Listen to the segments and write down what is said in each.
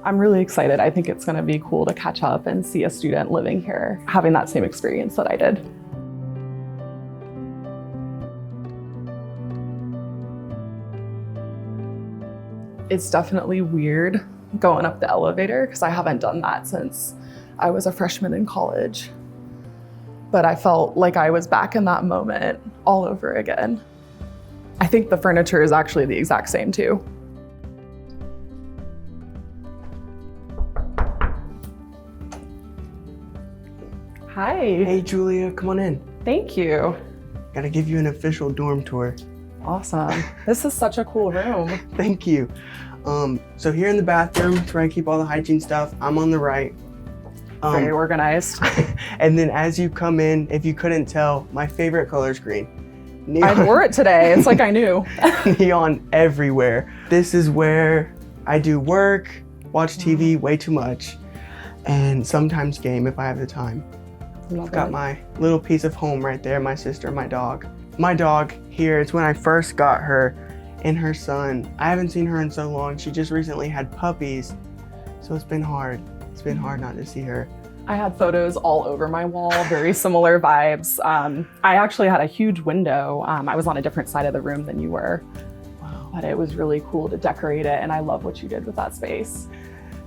I'm really excited. I think it's gonna be cool to catch up and see a student living here, having that same experience that I did. It's definitely weird going up the elevator because I haven't done that since I was a freshman in college. But I felt like I was back in that moment all over again. I think the furniture is actually the exact same too. Hi. Hey Julia, come on in. Thank you. Gotta give you an official dorm tour. Awesome. This is such a cool room. Thank you. So here in the bathroom, it's where I keep all the hygiene stuff. I'm on the right. Very organized. And then as you come in, if you couldn't tell, my favorite color is green. I wore it today. It's like I knew. Neon everywhere. This is where I do work, watch TV way too much, and sometimes game if I have the time. I've got my little piece of home right there, my sister, my dog. My dog here, it's when I first got her and her son. I haven't seen her in so long. She just recently had puppies, so it's been hard. It's been hard not to see her. I had photos all over my wall, very similar vibes. I actually had a huge window. I was on a different side of the room than you were. Wow. But it was really cool to decorate it, and I love what you did with that space.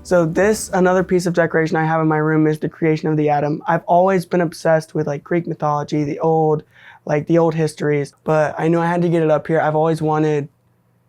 So this, another piece of decoration I have in my room is the creation of the atom. I've always been obsessed with like Greek mythology, the old histories, but I knew I had to get it up here. I've always wanted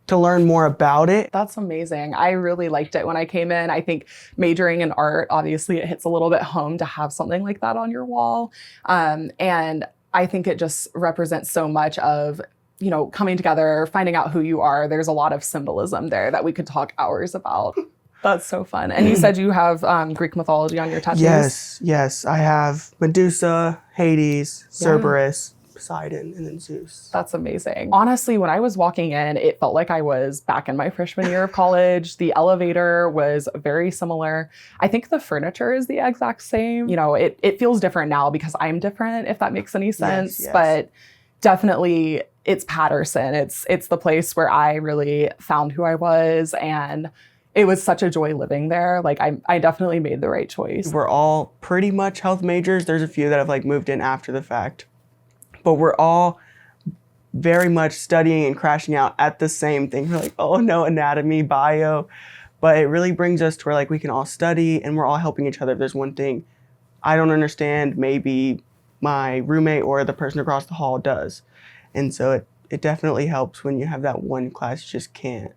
to learn more about it. That's amazing. I really liked it when I came in. I think majoring in art, obviously it hits a little bit home to have something like that on your wall. And I think it just represents so much of, you know, coming together, finding out who you are. There's a lot of symbolism there that we could talk hours about. That's so fun. And you said you have Greek mythology on your tattoos? Yes. I have Medusa, Hades, Cerberus, Poseidon, and then Zeus. That's amazing. Honestly, when I was walking in, it felt like I was back in my freshman year of college. The elevator was very similar. I think the furniture is the exact same. You know, it feels different now because I'm different, if that makes any sense. Yes. But definitely it's Patterson. It's the place where I really found who I was, and it was such a joy living there. Like I definitely made the right choice. We're all pretty much health majors. There's a few that have like moved in after the fact, but we're all very much studying and crashing out at the same thing. We're like, oh no, anatomy, bio, but it really brings us to where like we can all study and we're all helping each other. If there's one thing I don't understand, maybe my roommate or the person across the hall does. And so it definitely helps when you have that one class you just can't.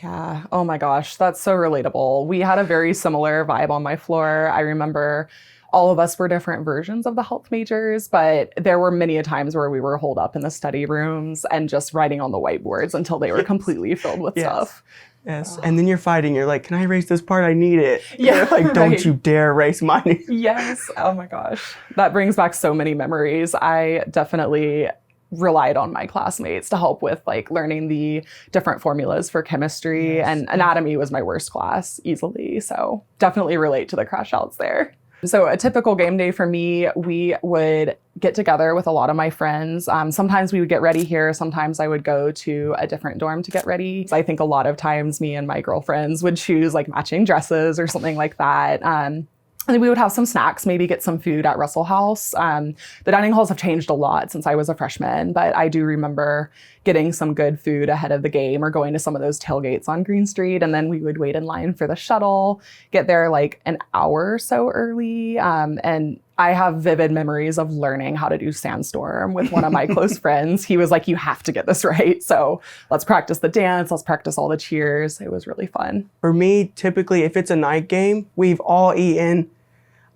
Yeah. Oh my gosh, that's so relatable. We had a very similar vibe on my floor. I remember all of us were different versions of the health majors, but there were many a times where we were holed up in the study rooms and just writing on the whiteboards until they were completely filled with stuff. Yes. And then you're fighting. You're like, can I erase this part? I need it. Yeah. Like, don't you dare erase mine. Yes. Oh my gosh. That brings back so many memories. I definitely relied on my classmates to help with like learning the different formulas for chemistry, and anatomy was my worst class easily. So definitely relate to the crash outs there. So a typical game day for me, we would get together with a lot of my friends. Sometimes we would get ready here. Sometimes I would go to a different dorm to get ready. I think a lot of times me and my girlfriends would choose like matching dresses or something like that. And then we would have some snacks, maybe get some food at Russell House. The dining halls have changed a lot since I was a freshman, but I do remember getting some good food ahead of the game or going to some of those tailgates on Green Street. And then we would wait in line for the shuttle, get there like an hour or so early. And I have vivid memories of learning how to do Sandstorm with one of my close friends. He was like, you have to get this right. So let's practice the dance. Let's practice all the cheers. It was really fun. For me, typically, if it's a night game, we've all eaten.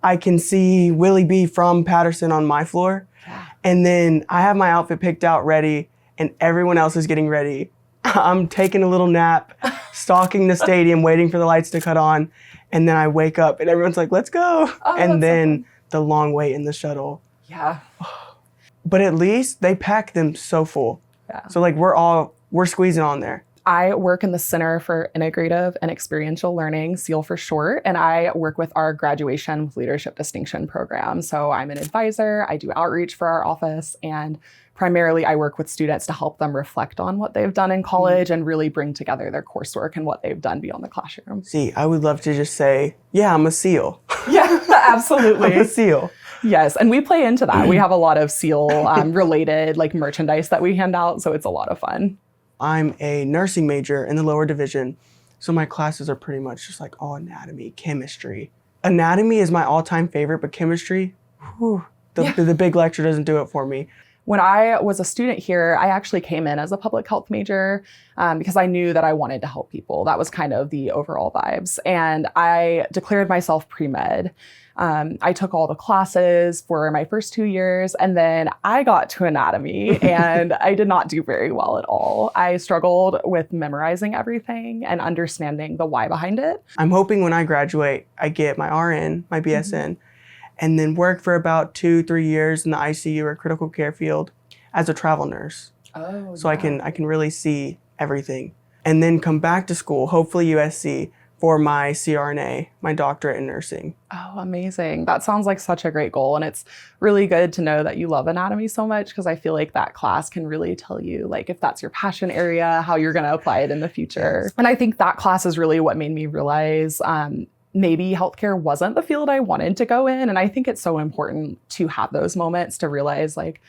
I can see Willie B from Patterson on my floor. And then I have my outfit picked out ready and everyone else is getting ready. I'm taking a little nap, stalking the stadium, waiting for the lights to cut on. And then I wake up and everyone's like, let's go. And then the long wait in the shuttle. Yeah. But at least they pack them so full. Yeah. So like we're squeezing on there. I work in the Center for Integrative and Experiential Learning, CEAL for short, and I work with our Graduation with Leadership Distinction program. So I'm an advisor, I do outreach for our office, and primarily I work with students to help them reflect on what they've done in college and really bring together their coursework and what they've done beyond the classroom. See, I would love to just say, yeah, I'm a SEAL. Yeah, absolutely. I'm a SEAL. Yes, and we play into that. We have a lot of SEAL related like merchandise that we hand out, so it's a lot of fun. I'm a nursing major in the lower division, so my classes are pretty much just like all anatomy, chemistry. Anatomy is my all-time favorite, but chemistry, the big lecture doesn't do it for me. When I was a student here, I actually came in as a public health major because I knew that I wanted to help people. That was kind of the overall vibes. And I declared myself pre-med. I took all the classes for my first 2 years, and then I got to anatomy and I did not do very well at all. I struggled with memorizing everything and understanding the why behind it. I'm hoping when I graduate, I get my RN, my BSN, and then work for about 2-3 years in the ICU or critical care field as a travel nurse. Oh, so I can really see everything. And then come back to school, hopefully USC, for my CRNA, my doctorate in nursing. Oh, amazing. That sounds like such a great goal. And it's really good to know that you love anatomy so much, because I feel like that class can really tell you like if that's your passion area, how you're going to apply it in the future. Yes. And I think that class is really what made me realize maybe healthcare wasn't the field I wanted to go in. And I think it's so important to have those moments to realize like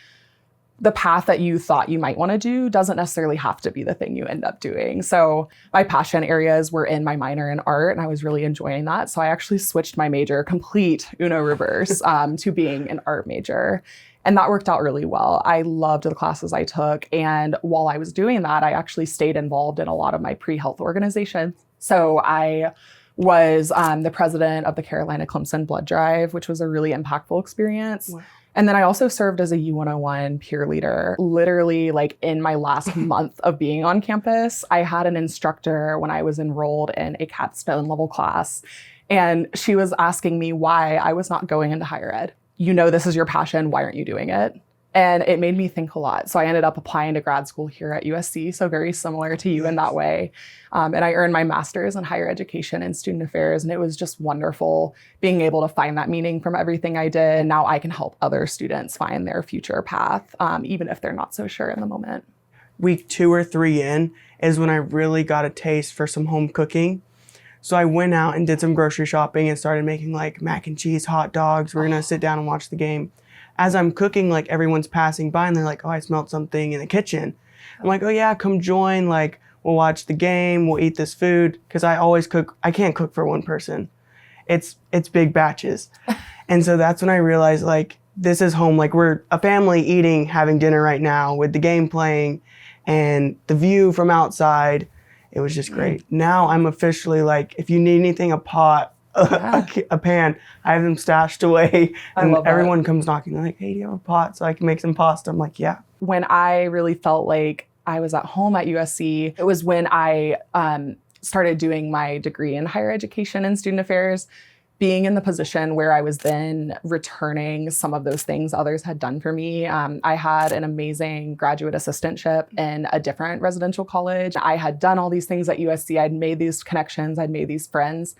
the path that you thought you might want to do doesn't necessarily have to be the thing you end up doing. So my passion areas were in my minor in art, and I was really enjoying that. So I actually switched my major complete Uno reverse to being an art major. And that worked out really well. I loved the classes I took. And while I was doing that, I actually stayed involved in a lot of my pre-health organizations. So I was the president of the Carolina Clemson Blood Drive, which was a really impactful experience. Wow. And then I also served as a U101 peer leader. Literally, like in my last month of being on campus, I had an instructor when I was enrolled in a capstone level class. And she was asking me why I was not going into higher ed. You know, this is your passion. Why aren't you doing it? And it made me think a lot. So I ended up applying to grad school here at USC. So very similar to you in that way. And I earned my master's in higher education and student affairs. And it was just wonderful being able to find that meaning from everything I did. And now I can help other students find their future path, even if they're not so sure in the moment. Week 2 or 3 in is when I really got a taste for some home cooking. So I went out and did some grocery shopping and started making like mac and cheese, hot dogs. We're gonna sit down and watch the game. As I'm cooking, like everyone's passing by and they're like, oh, I smelled something in the kitchen. I'm like, oh yeah, come join. Like we'll watch the game, we'll eat this food. Cause I always cook, I can't cook for one person. It's big batches. And so that's when I realized like, this is home. Like we're a family eating, having dinner right now with the game playing and the view from outside. It was just great. Now I'm officially like, if you need anything, a pot, a pan, I have them stashed away. And everyone comes knocking. They're like, hey, do you have a pot so I can make some pasta? I'm like, yeah. When I really felt like I was at home at USC, it was when I started doing my degree in higher education and student affairs, being in the position where I was then returning some of those things others had done for me. I had an amazing graduate assistantship in a different residential college. I had done all these things at USC. I'd made these connections. I'd made these friends.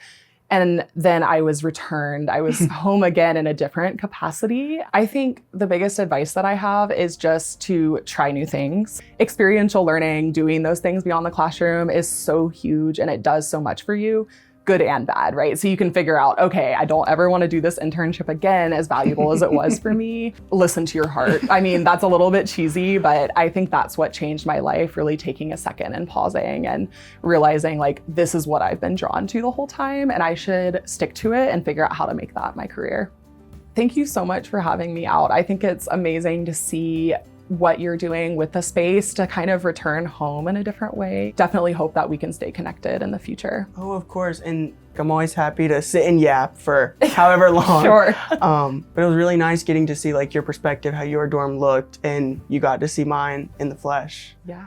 And then I was returned. I was home again in a different capacity. I think the biggest advice that I have is just to try new things. Experiential learning, doing those things beyond the classroom is so huge and it does so much for you, good and bad, right? So you can figure out, okay, I don't ever want to do this internship again, as valuable as it was for me. Listen to your heart. I mean, that's a little bit cheesy, but I think that's what changed my life, really taking a second and pausing and realizing like, this is what I've been drawn to the whole time and I should stick to it and figure out how to make that my career. Thank you so much for having me out. I think it's amazing to see what you're doing with the space to kind of return home in a different way. Definitely hope that we can stay connected in the future. Oh, of course. And I'm always happy to sit and yap for however long. Sure. But it was really nice getting to see like your perspective, how your dorm looked, and you got to see mine in the flesh. Yeah.